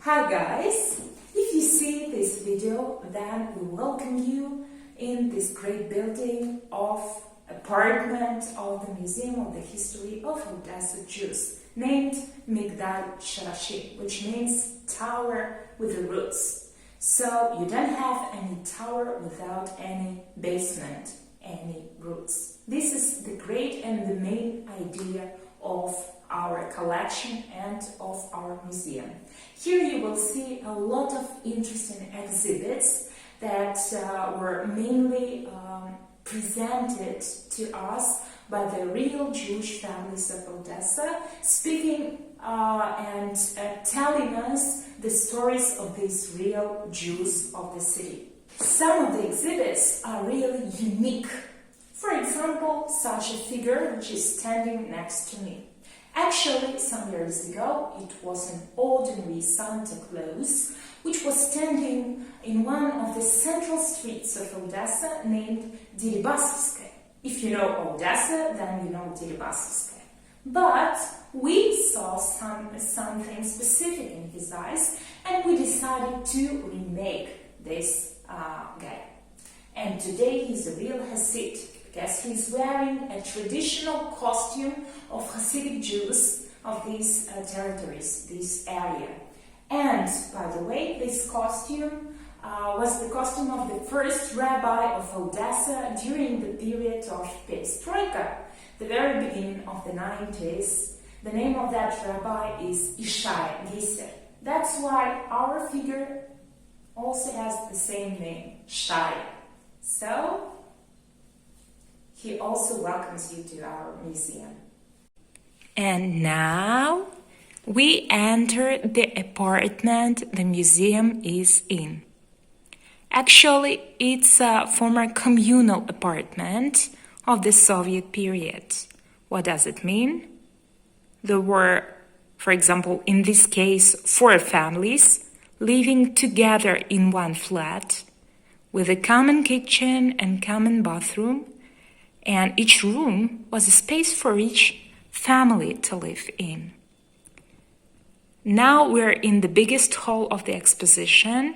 Hi guys! If you see this video, then we welcome you in this great building of apartment of the Museum of the History of Odessa Jews, named Migdal Sharashi, which means tower with the roots. So you don't have any tower without any basement, any roots. This is the great and the main idea of our collection and of our museum. Here you will see a lot of interesting exhibits that were mainly presented to us by the real Jewish families of Odessa, speaking and telling us the stories of these real Jews of the city. Some of the exhibits are really unique. For example, such a figure which is standing next to me. Actually, some years ago, it was an ordinary Santa Claus, which was standing in one of the central streets of Odessa named Deribasovskaya. If you know Odessa, then you know Deribasovskaya. But we saw something specific in his eyes, and we decided to remake this guy. And today he's a real Hasid, because he's wearing a traditional costume of Hasidic Jews of these territories, this area. And, by the way, this costume was the costume of the first rabbi of Odessa during the period of Perestroika, the very beginning of the 90s. The name of that rabbi is Ishai Giser. That's why our figure also has the same name, Shai. So, he also welcomes you to our museum. And now we enter the apartment the museum is in. Actually, it's a former communal apartment of the Soviet period. What does it mean? There were, for example, in this case, 4 families living together in one flat with a common kitchen and common bathroom. And each room was a space for each family to live in. Now we're in the biggest hall of the exposition,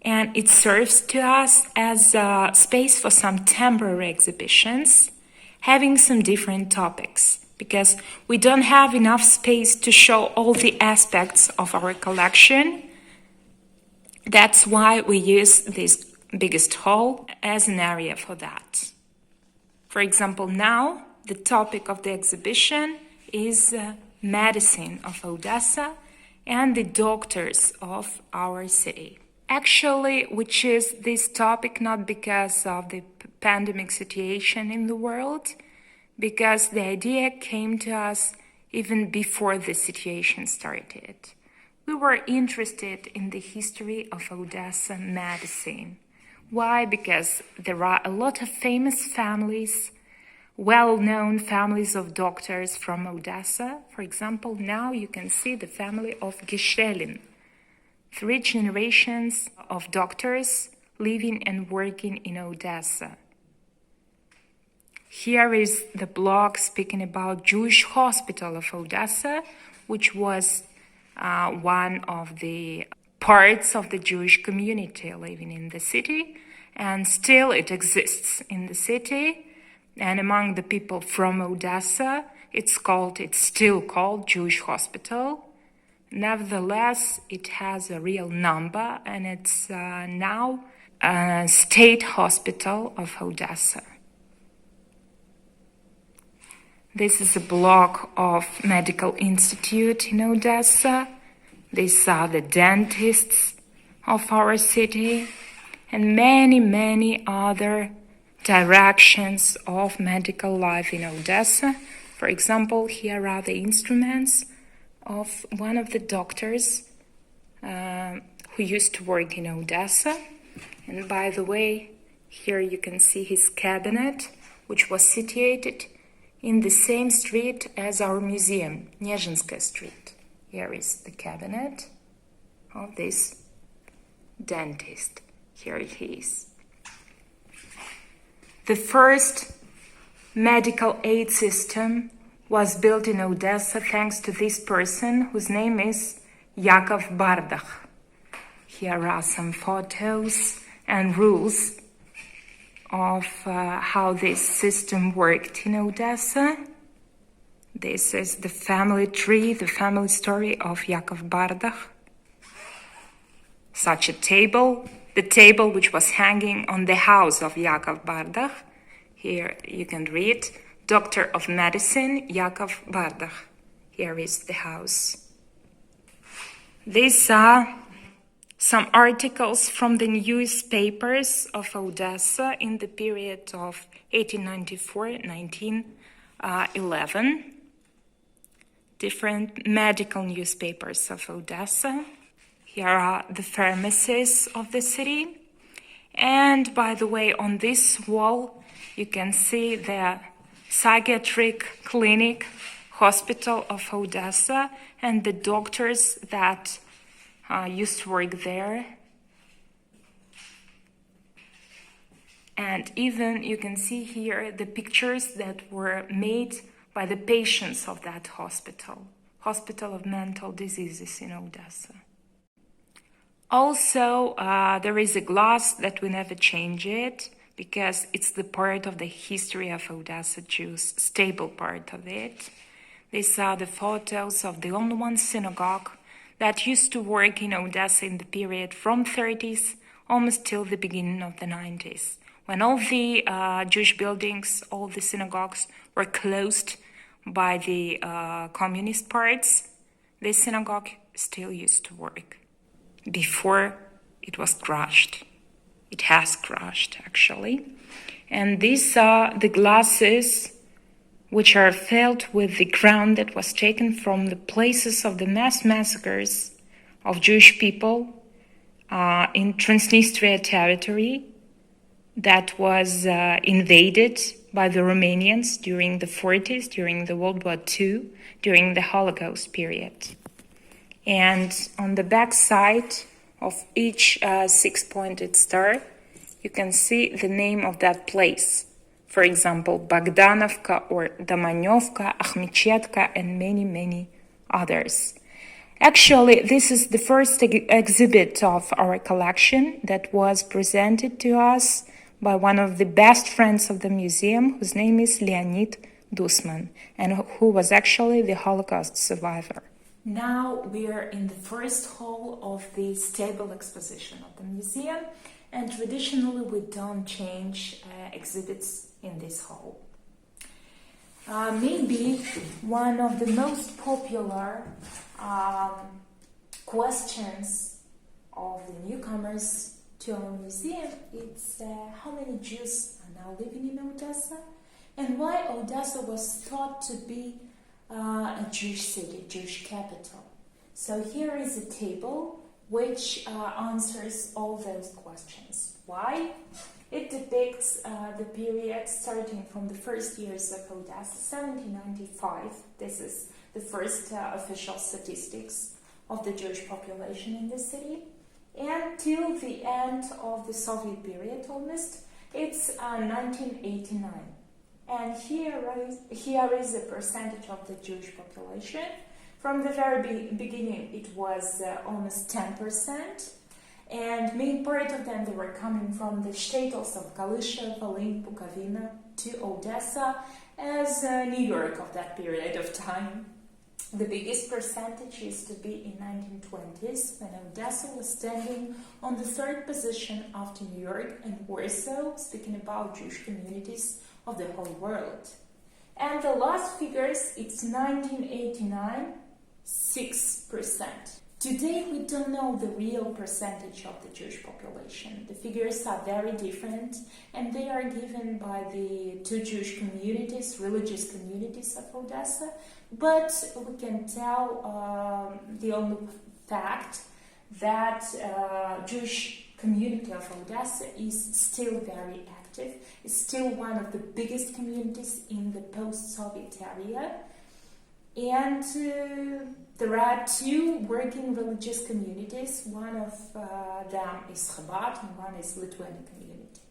and it serves to us as a space for some temporary exhibitions, having some different topics, because we don't have enough space to show all the aspects of our collection. That's why we use this biggest hall as an area for that. For example, now the topic of the exhibition is medicine of Odessa and the doctors of our city. Actually, we choose this topic not because of the pandemic situation in the world, because the idea came to us even before the situation started. We were interested in the history of Odessa medicine. Why? Because there are a lot of famous families, well-known families of doctors from Odessa. For example, now you can see the family of Geshelin, 3 generations of doctors living and working in Odessa. Here is the blog speaking about Jewish Hospital of Odessa, which was one of the parts of the Jewish community living in the city, and still it exists in the city. And among the people from Odessa, it's still called Jewish Hospital. Nevertheless, it has a real number, and it's now a state hospital of Odessa. This is a block of Medical Institute in Odessa. These are the dentists of our city, and many, many other directions of medical life in Odessa. For example, here are the instruments of one of the doctors who used to work in Odessa. And by the way, here you can see his cabinet, which was situated in the same street as our museum, Nezhinskaya Street. Here is the cabinet of this dentist. Here it is. The first medical aid system was built in Odessa thanks to this person whose name is Yakov Bardach. Here are some photos and rules of how this system worked in Odessa. This is the family tree, the family story of Yakov Bardach. Such a table, the table which was hanging on the house of Yakov Bardach. Here you can read, Doctor of Medicine, Yakov Bardach. Here is the house. These are some articles from the newspapers of Odessa in the period of 1894-1911. Different medical newspapers of Odessa. Here are the pharmacies of the city. And by the way, on this wall, you can see the psychiatric clinic hospital of Odessa and the doctors that used to work there. And even you can see here the pictures that were made by the patients of that hospital of mental diseases in Odessa. Also, there is a glass that we never change it because it's the part of the history of Odessa Jews, stable part of it. These are the photos of the only one synagogue that used to work in Odessa in the period from 30s almost till the beginning of the 90s. When all the Jewish buildings, all the synagogues were closed by the communist parts, this synagogue still used to work before it was crushed. It has crushed, actually. And these are the glasses which are filled with the ground that was taken from the places of the mass massacres of Jewish people in Transnistria territory that was invaded by the Romanians during the 40s, during the World War II, during the Holocaust period. And on the back side of each six-pointed star, you can see the name of that place. For example, Bogdanovka or Domanyovka, Akhmechetka, and many, many others. Actually, this is the first exhibit of our collection that was presented to us by one of the best friends of the museum, whose name is Lenny Dussman, and who was actually the Holocaust survivor. Now we are in the first hall of the stable exposition of the museum, and traditionally we don't change exhibits in this hall. Maybe one of the most popular questions of the newcomers to our museum is how many Jews are now living in Odessa, and why Odessa was thought to be a Jewish city, Jewish capital. So here is a table which answers all those questions. Why? It depicts the period starting from the first years of Odessa, 1795. This is the first official statistics of the Jewish population in the city. And till the end of the Soviet period almost, it's 1989. And here is the percentage of the Jewish population. From the very beginning, it was almost 10%. And main part of them, they were coming from the shtetls of Kalisha, Volyn, Bukovina to Odessa as New York of that period of time. The biggest percentage used to be in 1920s when Odessa was standing on the third position after New York and Warsaw, speaking about Jewish communities of the whole world. And the last figures, it's 1989, 6%. Today, we don't know the real percentage of the Jewish population. The figures are very different, and they are given by the two Jewish communities, religious communities of Odessa. But we can tell the only fact that Jewish community of Odessa is still very active. It's still one of the biggest communities in the post-Soviet area. And there are two working religious communities. One of them is Chabad and one is Lithuanian community.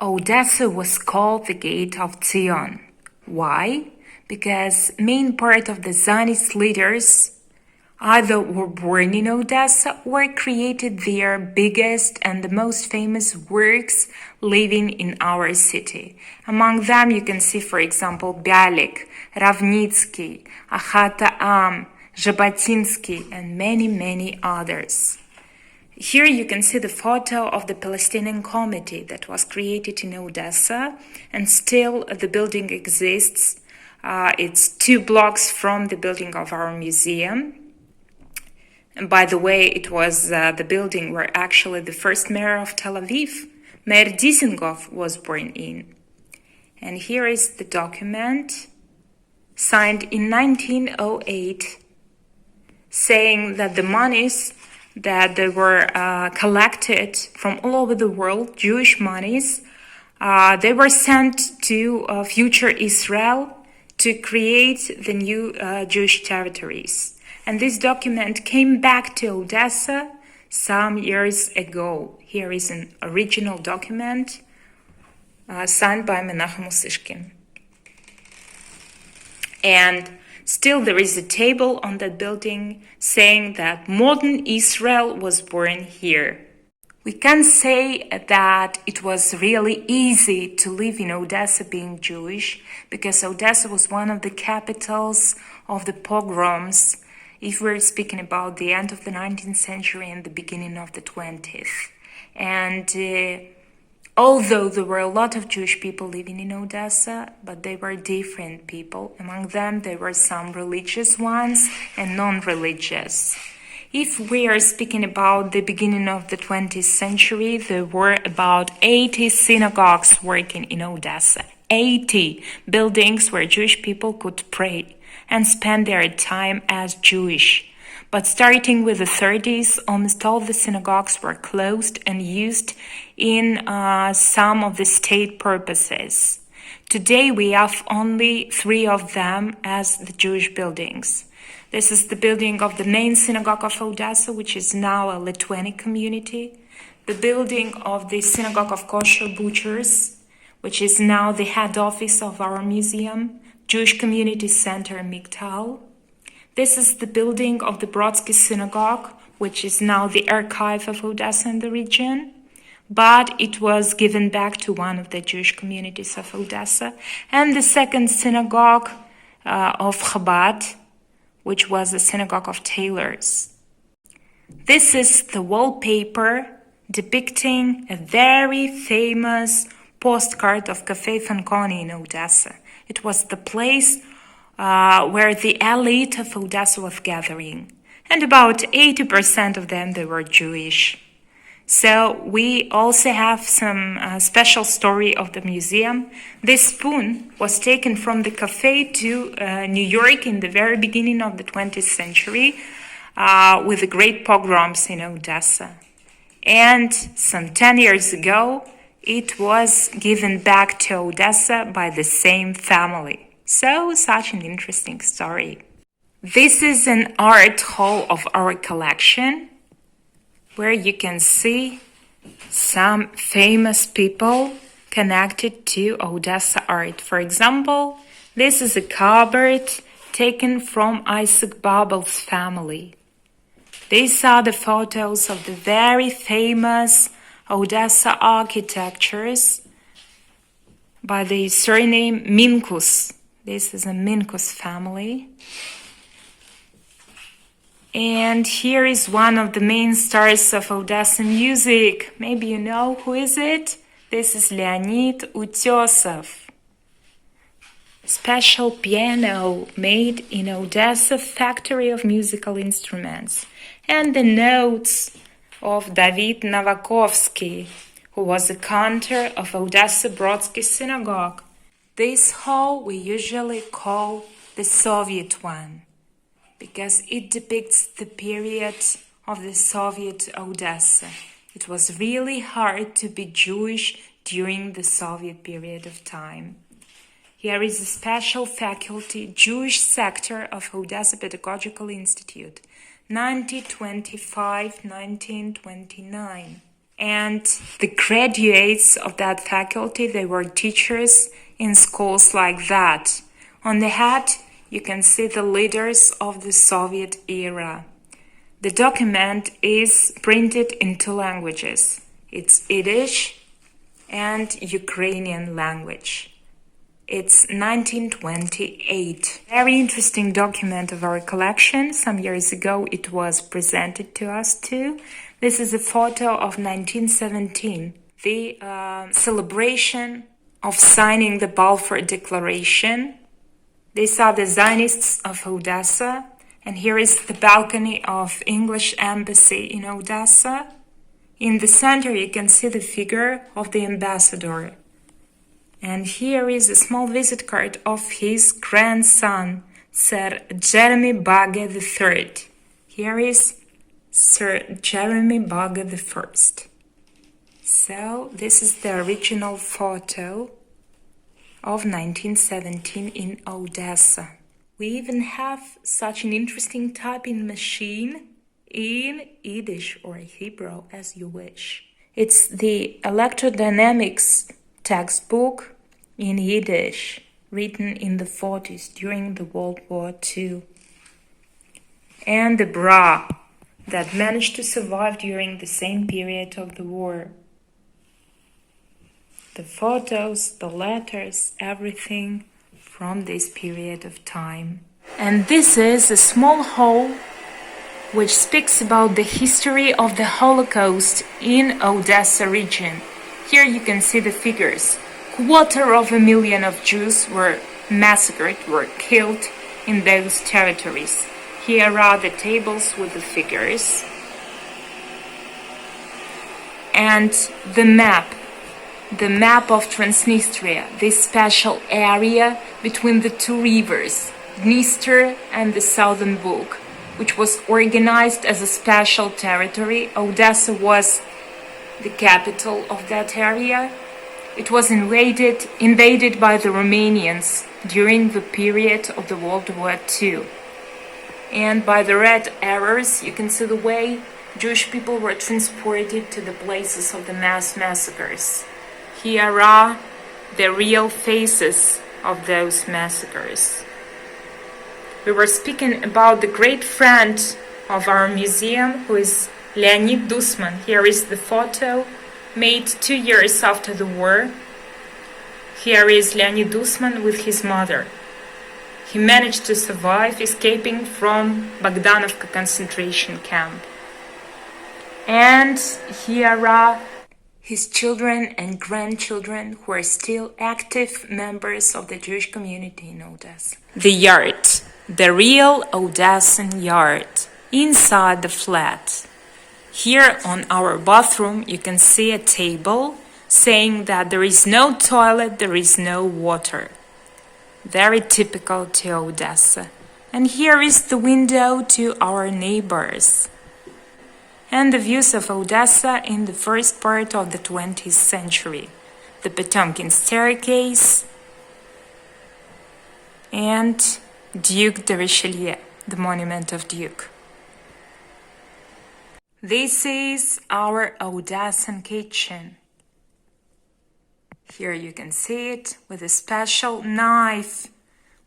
Odessa was called the Gate of Zion. Why? Because main part of the Zionist leaders either were born in Odessa or created their biggest and the most famous works living in our city. Among them you can see, for example, Bialik, Ravnitsky, Achata Am, Zhabotinsky, and many others. Here you can see the photo of the Palestinian committee that was created in Odessa, and still the building exists. It's 2 blocks from the building of our museum. And by the way, it was the building where actually the first mayor of Tel Aviv, Mayor Dizengoff, was born in. And here is the document signed in 1908 saying that the monies that they were collected from all over the world, Jewish monies, they were sent to future Israel to create the new Jewish territories. And this document came back to Odessa some years ago. Here is an original document signed by Menachem Usishkin. And still there is a table on that building saying that modern Israel was born here. We can say that it was really easy to live in Odessa being Jewish, because Odessa was one of the capitals of the pogroms, if we're speaking about the end of the 19th century and the beginning of the 20th. And although there were a lot of Jewish people living in Odessa, but they were different people. Among them, there were some religious ones and non-religious. If we are speaking about the beginning of the 20th century, there were about 80 synagogues working in Odessa. 80 buildings where Jewish people could pray and spend their time as Jewish. But starting with the 30s, almost all the synagogues were closed and used in some of the state purposes. Today we have only 3 of them as the Jewish buildings. This is the building of the main synagogue of Odessa, which is now a Lithuanic community. The building of the synagogue of kosher butchers, which is now the head office of our museum. Jewish Community Center Migdal. This is the building of the Brodsky Synagogue, which is now the archive of Odessa and the region, but it was given back to one of the Jewish communities of Odessa. And the second synagogue of Chabad, which was a synagogue of tailors. This is the wallpaper depicting a very famous postcard of Café Fanconi in Odessa. It was the place where the elite of Odessa was gathering. And about 80% of them, they were Jewish. So we also have some special story of the museum. This spoon was taken from the cafe to New York in the very beginning of the 20th century with the great pogroms in Odessa. And some 10 years ago, it was given back to Odessa by the same family. So, such an interesting story. This is an art hall of our collection, where you can see some famous people connected to Odessa art. For example, this is a cupboard taken from Isaac Babel's family. These are the photos of the very famous Odessa architectures by the surname Minkus. This is a Minkus family. And here is one of the main stars of Odessa music. Maybe you know who is it? This is Leonid Utesov. Special piano made in Odessa factory of musical instruments. And the notes of David Novakovsky, who was a cantor of Odessa Brodsky Synagogue. This hall we usually call the Soviet one, because it depicts the period of the Soviet Odessa. It was really hard to be Jewish during the Soviet period of time. Here is a special faculty Jewish sector of Odessa Pedagogical Institute, 1925-1929. And the graduates of that faculty, they were teachers in schools like that. On the head, you can see the leaders of the Soviet era. The document is printed in two languages. It's Yiddish and Ukrainian language. It's 1928. Very interesting document of our collection. Some years ago it was presented to us too. This is a photo of 1917. The celebration of signing the Balfour Declaration. These are the Zionists of Odessa. And here is the balcony of English embassy in Odessa. In the center you can see the figure of the ambassador. And here is a small visit card of his grandson, Sir Jeremy Bagge III. Here is Sir Jeremy Bagge I. So this is the original photo of 1917 in Odessa. We even have such an interesting typing machine in Yiddish or Hebrew, as you wish. It's the electrodynamics textbook in Yiddish, written in the 40s during the World War II. And the bra that managed to survive during the same period of the war. The photos, the letters, everything from this period of time. And this is a small hall which speaks about the history of the Holocaust in Odessa region. Here you can see the figures. 250,000 of Jews were massacred, were killed in those territories. Here are the tables with the figures. And the map of Transnistria, this special area between the two rivers, Dniester and the Southern Bug, which was organized as a special territory. Odessa was the capital of that area. It was invaded by the Romanians during the period of the World War II. And by the red arrows, you can see the way Jewish people were transported to the places of the mass massacres. Here are the real faces of those massacres. We were speaking about the great friend of our museum, who is Lenny Dussman. Here is the photo made 2 years after the war. Here is Lenny Dussman with his mother. He managed to survive, escaping from Bogdanovka concentration camp. And here are his children and grandchildren who are still active members of the Jewish community in Odessa. The yard, the real Odasan yard, inside the flat. Here on our bathroom you can see a table saying that there is no toilet, there is no water. Very typical to Odessa. And here is the window to our neighbors. And the views of Odessa in the first part of the 20th century. The Potemkin staircase and Duc de Richelieu, the monument of Duke. This is our Odasan Kitchen. Here you can see it with a special knife,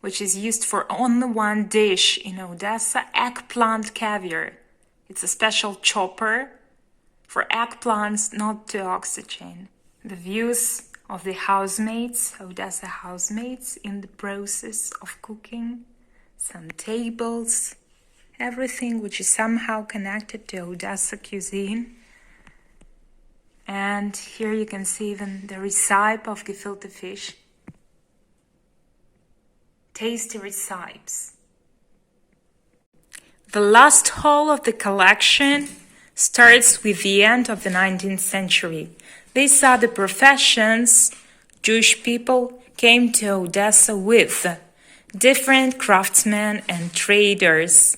which is used for only one dish in Odessa, eggplant caviar. It's a special chopper for eggplants, not to oxygen. The views of the housemates, Odessa housemates, in the process of cooking. Some tables, everything which is somehow connected to Odessa cuisine. And here you can see even the recipe of gefilte fish. Tasty recipes. The last hall of the collection starts with the end of the 19th century. These are the professions Jewish people came to Odessa with. Different craftsmen and traders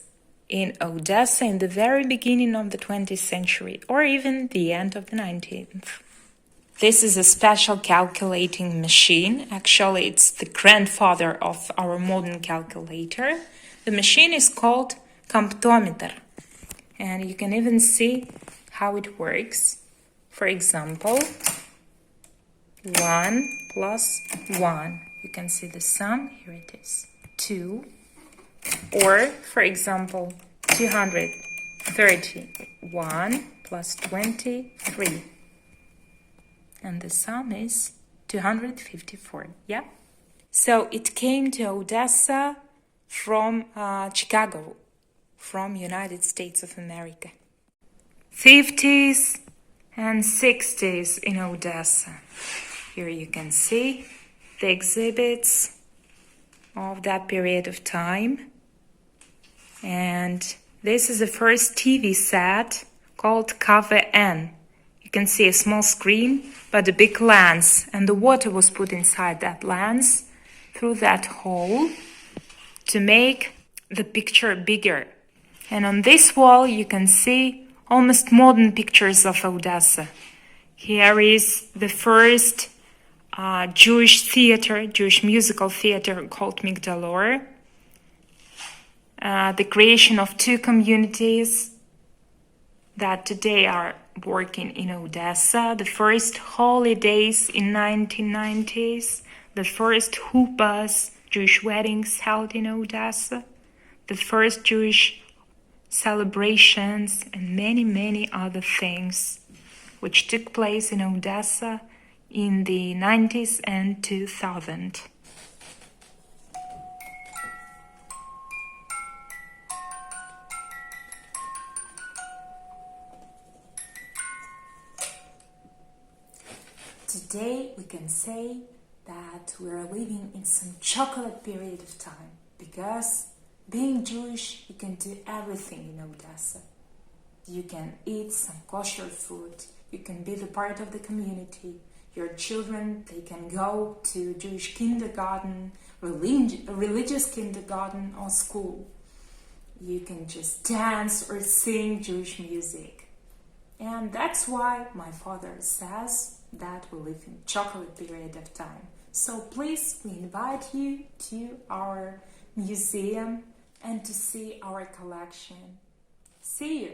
in Odessa in the very beginning of the 20th century, or even the end of the 19th. This is a special calculating machine. Actually, it's the grandfather of our modern calculator. The machine is called Comptometer, and you can even see how it works. For example, 1 plus 1. You can see the sum. Here it is. 2 Or, for example, 231 plus 23. And the sum is 254, yeah? So it came to Odessa from Chicago, from United States of America. 50s and 60s in Odessa. Here you can see the exhibits of that period of time. And this is the first TV set called KVN. You can see a small screen, but a big lens, and the water was put inside that lens through that hole to make the picture bigger. And on this wall you can see almost modern pictures of Odessa. Here is the first Jewish theater, Jewish musical theater called Migdalor. The creation of two communities that today are working in Odessa. The first holidays in 1990s. The first huppahs, Jewish weddings held in Odessa. The first Jewish celebrations and many, many other things which took place in Odessa in the 90s and 2000. Today we can say that we are living in some chocolate period of time, because being Jewish, you can do everything in Odessa. You can eat some kosher food, you can be the part of the community, your children, they can go to Jewish kindergarten, religious kindergarten or school. You can just dance or sing Jewish music. And that's why my father says that we live in chocolate period of time. So please, we invite you to our museum and to see our collection. See you!